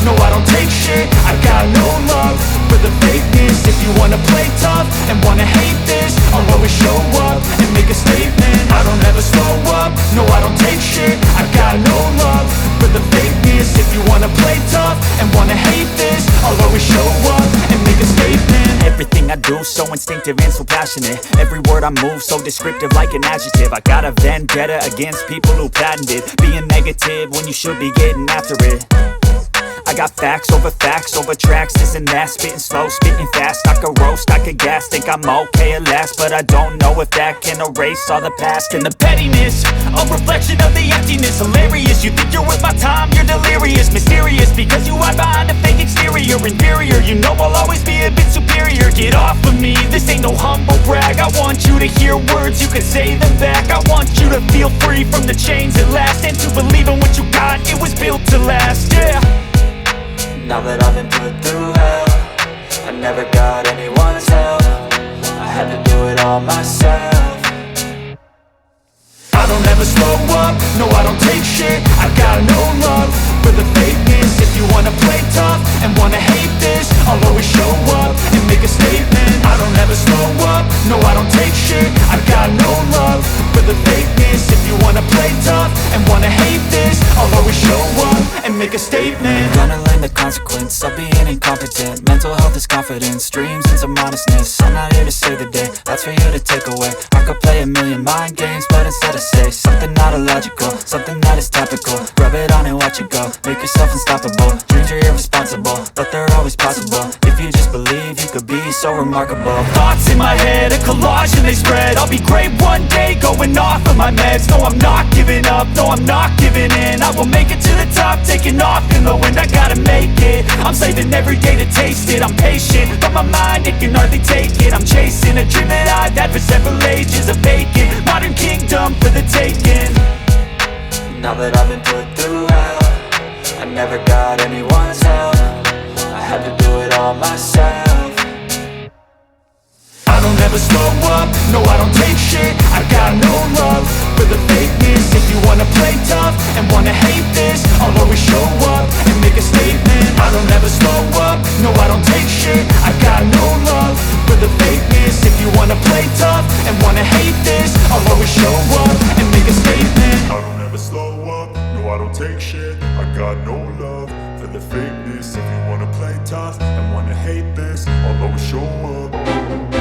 No, I don't take shit, I got no love for the fakeness. If you wanna play tough and wanna hate this, I'll always show up and make a statement. I don't ever slow up, no, I don't take shit, I got no love for the fakeness. If you wanna play tough and wanna hate this, I'll always show up and make a statement. Everything I do so instinctive and so passionate. Every word I move so descriptive like an adjective. I got a vendetta against people who patented being negative when you should be getting after it. I got facts over tracks, this and that. Spitting slow, spitting fast, I could roast, I could gas. Think I'm okay at last, but I don't know if that can erase all the past. And the pettiness, a reflection of the emptiness. Hilarious, you think you're worth my time, you're delirious. Mysterious, because you hide behind a fake exterior. Inferior, you know I'll always be a bit superior. Get off of me, this ain't no humble brag. I want you to hear words, you can say them back. I want you to feel free from the chains at last, and to believe in what you got, it was built to last, yeah. Now that I've been put through hell, I never got anyone's help, I had to do it all myself. I don't ever slow up, no I don't take shit, I got no love for the fakeness. make a statement. Gonna learn the consequence of being incompetent. Mental health is confidence, dreams and some honestness. I'm not here to save the day, that's for you to take away. I could play a million mind games, but instead I say something not illogical, something that is topical. Rub it on and watch it go, make yourself unstoppable. Dreams are irresponsible, but they're always possible. If you just believe, you could be so remarkable. Thoughts in my head, a collage and they spread. I'll be great one day, going off of my meds. No, I'm not giving up, no, I'm not giving in. I will make it to the top, taking off in the wind. I gotta make it, I'm saving every day to taste it. I'm patient, but my mind, it can hardly take it. I'm chasing a dream that I've had for several ages. A vacant, modern kingdom for the taking. Now that I've been put through hell, I never got anyone's help. I had to do it all myself. I don't ever slow up, no I don't take shit. I got no love for the fakeness. If you wanna play tough and wanna hate this, I'll always show up and make a statement. I don't ever slow up, no I don't take shit. I got no love for the fakeness. If you wanna play tough and wanna hate this, I'll always show up and make a statement. I don't ever slow up, no I don't take shit. I got no love for the fakeness. If you wanna play tough and wanna hate this, I'll always show up.